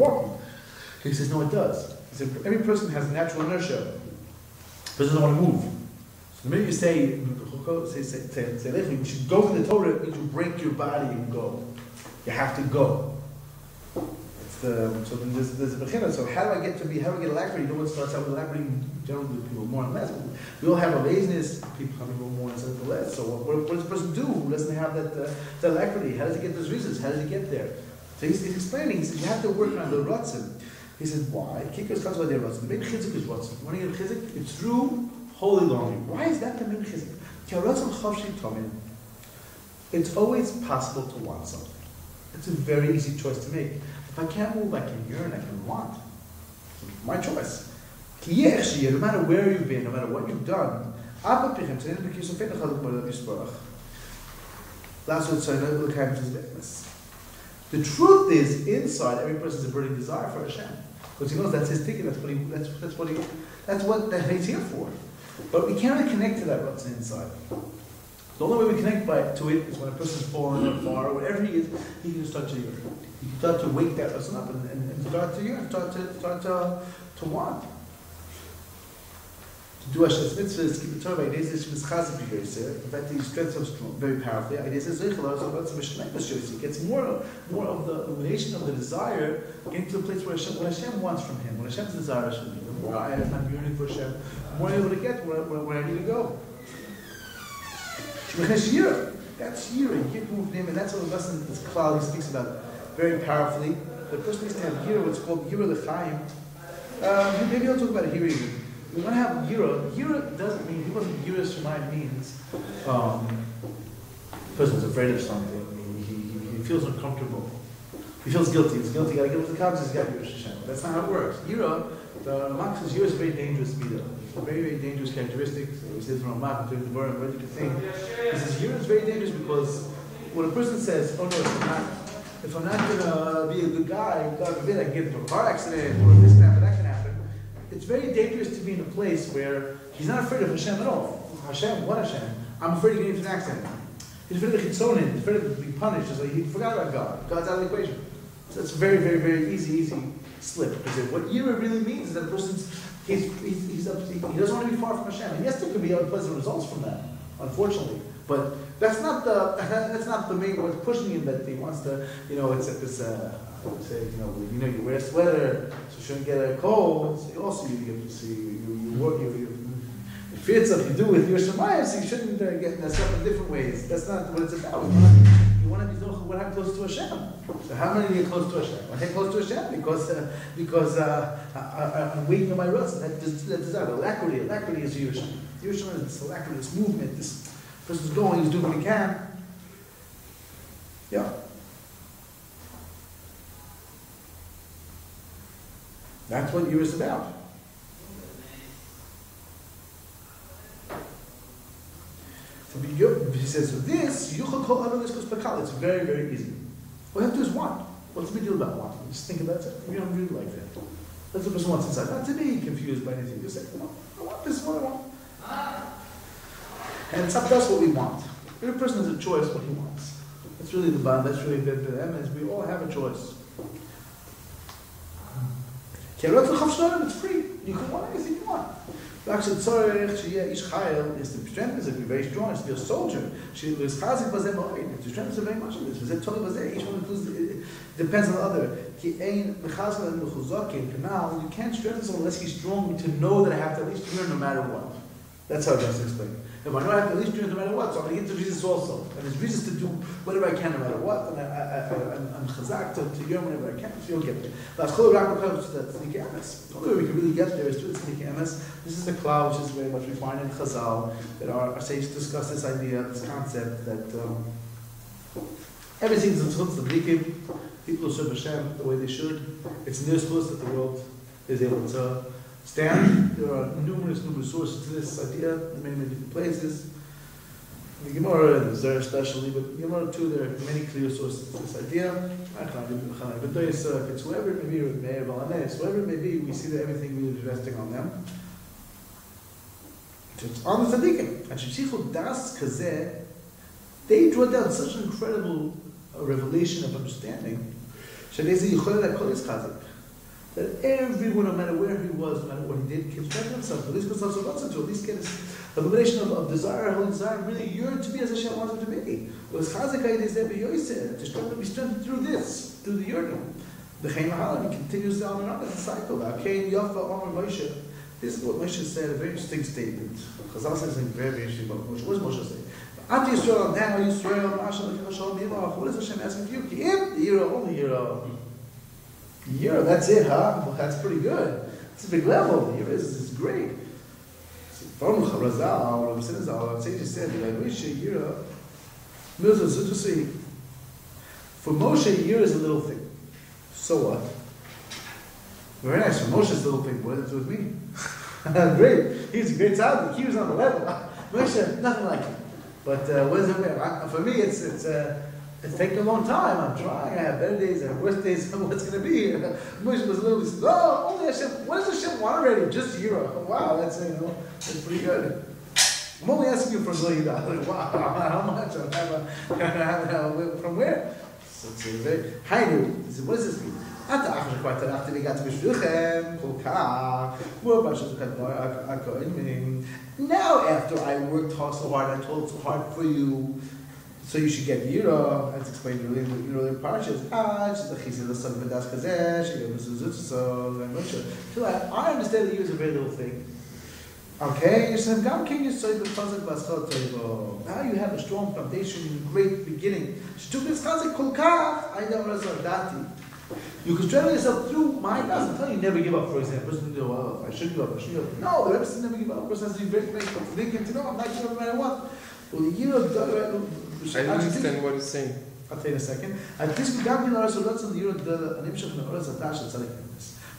walking. He says, no, it does. He said, every person has natural inertia. The person doesn't want to move. So the minute you say, you should go for the Torah, it means you break your body and go. You have to go. So then there's a bechina. So how do I get alacrity? You know what starts out with alacrity? Generally, people more and less. We all have a laziness. People come a little more instead of less. So what does the person do who doesn't have that alacrity? How does he get those reasons? How does he get there? So he's explaining. He says you have to work on the ratzon. He says why? Kikos comes by the ratzon. The main chizik is ratzon. When you get chizik, it's through holy longing. Why is that the main chizik? It's always possible to want something. It's a very easy choice to make. If I can't move, I can yearn, I can want. It's my choice. No matter where you've been, no matter what you've done, the truth is, inside every person has a burning desire for Hashem. Because he knows that's his ticket, that's what he's here for. But we can't really connect to that what's inside. The only way we connect to it is when a person's fallen or far, or whatever he is, he can start to yearn. He can start to wake that person up and start to yearn, start to want. To do Hashem's mitzvahs, keep the Torah, in fact, he strengthens us very powerfully. He gets more of the illumination of the desire, getting to the place where what Hashem wants from him, what Hashem's desire is from him. The more I am yearning for Hashem, the more I'm able to get where I need to go. That's Yira, and that's what the lesson this Klal speaks about very powerfully. The person needs to have Yira, what's called Yira L'chaim. Maybe I'll talk about it here even. We want to have Yira. Yira doesn't mean, he wasn't Yira Shemayim means the person's afraid of something, he feels uncomfortable. He feels guilty, he's guilty, gotta give up the cops, he's got Yira Hashem. That's not how it works. Yira, the Ramak says Yira is very dangerous Midah. It's a very, very dangerous characteristic. So he says from Ramak, in the Gemara, what you can think. He says Yira is very dangerous because when a person says, oh no, if I'm not gonna be a good guy, God forbid I can get into a car accident or this, that can happen. It's very dangerous to be in a place where he's not afraid of Hashem at all. Hashem, what Hashem? I'm afraid of getting into an accident. He's afraid of the chitzonin, he's afraid of being punished. It's like he forgot about God. God's out of the equation. So it's a very, very, very easy slip. Because what Yira really means is that a person's, he doesn't want to be far from Hashem. And yes, there could be unpleasant results from that, unfortunately. But that's not the main what's pushing him, that he wants to, it's like this, I would say, you wear a sweater, so you shouldn't get a cold. So also it fits if you do with your Shemayim, so you shouldn't get messed up in different ways. That's not what it's about. You want to be Zochah when I'm close to Hashem. So how many are close to Hashem? I get close to Hashem because I'm waiting on my rest. That desire, alacrity is Yerushalayim. Yerushalayim is this alacrity, this movement, this person's going, he's doing what he can. Yeah. That's what Yira is about. So he says, so this, it's very, very easy. All you have to do is want. What's the big deal about wanting? Just think about it. You don't really like that. That's what the person wants inside. Not to be confused by anything. Just say, no, I want this, what I want. And it's up to us what we want. Every person has a choice what he wants. That's really the bond. That's really the MS. We all have a choice. It's free. You can want anything you want. The strength is to be very strong. To be a soldier. The strength is very much of this. Each one includes. It depends on the other. Now you can't strengthen someone unless he's strong to know that I have to at least yearn no matter what. That's how just explain. If I know I have to at least yearn no matter what, so I'm going to get to Jesus also. And there's reasons to do whatever I can no matter what. And I'm chazak to yearn whenever I can. So you'll get there. That's the only way we can really get there is through the tzedikei emes. This is the cloud, which is very much we find in Chazal, that our sages discuss this idea, this concept that everything's in tzedikei. People who serve Hashem the way they should. It's near supposed that the world is able to stand. There are numerous sources to this idea in many different places. The Gemara and the Zohar especially, but the Gemara too, there are many clear sources to this idea. It's whoever it may be, whoever it may be, we see that everything really is resting on them. So it's on the tzaddikim. And Sheshichut Das Kazeh, they draw down such an incredible revelation of understanding That everyone, no matter where he was, no matter what he did, kept strengthening himself. At least to at least get his illumination of desire, holy desire, really yearn to be as Hashem wants him to be. Was Chazakah is there, to be strengthened through this, through the yearning. The Chaim Mahalan, he continues down and on as a cycle. This is what Moshe said, a very interesting statement. Chazal says something very, very interesting about Moshe. What does Moshe say? Ati Yisrael, now Yisrael, what is Hashem asking for you? Ki'im, Yira, only Yira. Yira, that's it, huh? Well, that's pretty good. It's a big level. Yira is great. Baruch HaRazal, Rabbi Sinazal, Sage said, Yira, for Moshe, Yira is a little thing. So what? Very nice. For Moshe's little thing, what does it do with me? Great. He's a great tzaddik. He was on the level. Moshe, nothing like it. But what does it mean? For me, it's taking a long time. I'm trying. I have better days. I have worse days. What's going to be? Moshe was literally said, "Oh, only Hashem. What does Hashem want already? Just Yira. Wow, that's that's pretty good. I'm only asking you for $1 million. Wow, how much? From where? So it's very Hainu. What does this mean? Now, after I worked so hard, I told so hard for you, so you should get Yira, as explained earlier in earlier parshas. I understand that Yira is a very little thing. Okay, now you have a strong foundation, great beginning. You can strengthen yourself through my doesn't tell you never give up, for example. Person will go, I should give up, I should give up. No, the Rebbe says never give up. Person has to be very grateful to think him to know I'm not giving up no matter what. Well, the year of I don't understand what he's saying. I'll tell you in a second. And this we got in our so that's in the year of the animation from the Oretz Hadash and Tzaddik.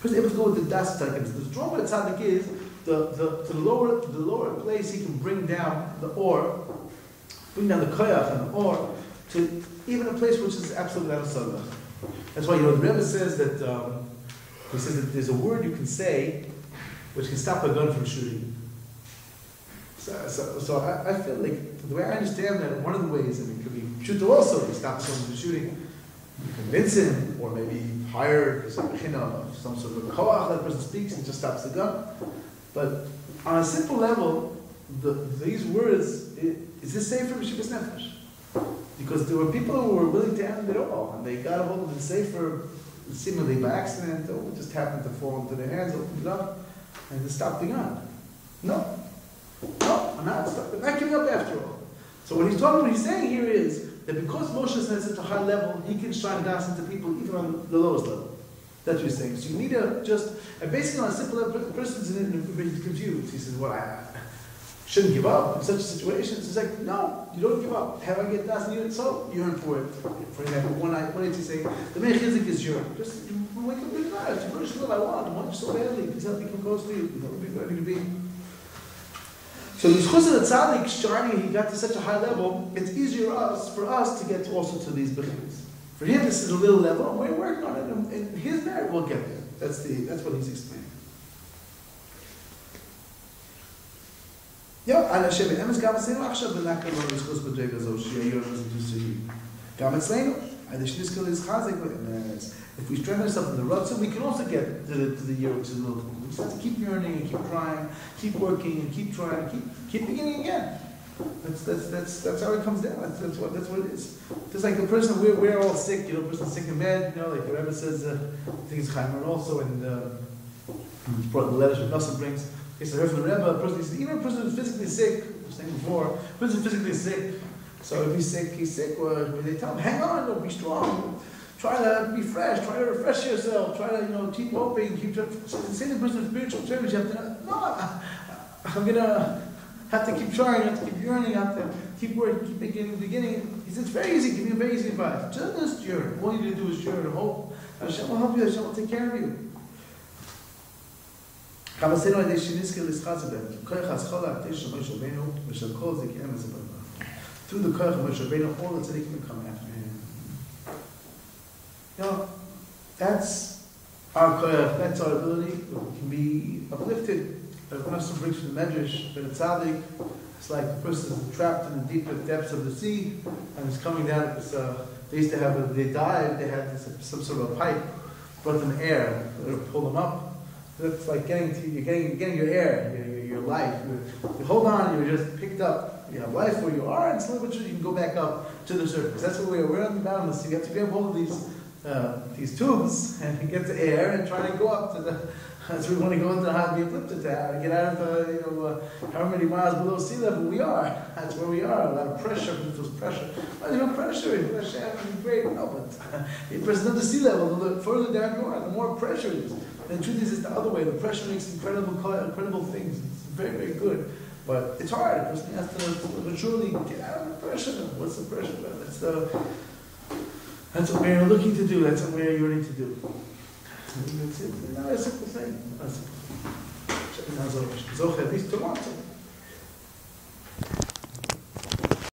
Person able to go with the Das Tzaddik. The stronger the Tzaddik is, the lower place he can bring down the ore, bring down the koyach and the ore to even a place which is absolutely not a salah. That's why the Rebbe says that he says that there's a word you can say which can stop a gun from shooting. So I feel like the way I understand that, one of the ways, it could be shoot also to stop someone from shooting. You convince him, or maybe hire some sort of koach that person speaks and just stops the gun. But on a simple level, these words, is this safe for Meshivas Nefesh? Because there were people who were willing to end it all, and they got a hold of the safer seemingly by accident, or just happened to fall into their hands, opened it up, and they stopped the gun. No, I'm not giving up after all. So what he's saying here is that because Moshe is at such a high level, he can shine das into people even on the lowest level. That's what he's saying. So you need to and basically on a simple level, the person's confused. He says, well, I shouldn't give up in such a situation. It's like, no, you don't give up. How I get das and you so yearn for it. For example, one night he's saying, the main chizik is yearn. Just wake up in the night. You know, what I want you so badly. Please help me come close to you. You know, be ready to be. So the Yishchus of the Tzaddik shining, he got to such a high level, it's easier for us to get also to these beginnings. For him, this is a little level, and we're working on it, and his merit will get there. That's what he's explaining. Yeah, and Hashem, emes gam etzleinu achshav v'nakam lo yishchus b'drega zo she'ayur doesn't do so you. Gam etzleinu, adish niskel is chazek v'emes. If we strengthen ourselves in the Ratzon, we can also get to the year which is a little. We just have to keep yearning and keep trying, keep working and keep trying, keep beginning again. That's how it comes down. That's what it is. Just like the person, we're all sick. You know, the person's sick in bed. You know, like the Rebbe says. I think it's Chaim also, and it's brought in the letters that Nosson brings. He said, I heard from the Rebbe, a person, he said, even a person who's physically sick. I was saying before, a person who's physically sick. So if he's sick. Or they tell him, hang on, don't be strong. Try to be fresh. Try to refresh yourself. Try to, keep hoping. Keep trying. Say the person with spiritual service, you have to. No, I'm gonna have to keep trying. I have to keep yearning. I have to keep working. Keep beginning. He says it's very easy. Give me a very easy advice. Just yearn. All you need to do is yearn and hope. Hashem will help you. Hashem will take care of you. Through the koyach of Moshe Rabbeinu, all the tzaddikim will come after him. That's our koyach, that's our ability. We can be uplifted. The person brings from the Medrash, but a tzaddik, it's like the person is trapped in the deepest depths of the sea, and is coming down at this They used to have, when they died, they had some sort of a pipe, brought them air, to pull them up. That's like you're getting your air, your life. You hold on, you're just picked up. You have life where you are, and slowly but surely you can go back up to the surface. That's what we are. We're on the bottom, so you have to grab hold of these tubes and get the air and try to go up to the. That's where we want to go into the hot Ecliptic tower and get out of the, how many miles below sea level we are. That's where we are. A lot of pressure, there's pressure. Well, there's no pressure. It's great. No, but if it's under sea level, the further down you are, the more pressure it is. And the truth is, it's the other way. The pressure makes incredible things. It's very, very good. But it's hard. A person has to surely get out of the pressure. What's the pressure? That's what we're looking to do. That's what we're yearning to do. That's it. Not a simple thing. Not a simple thing. At least to want to.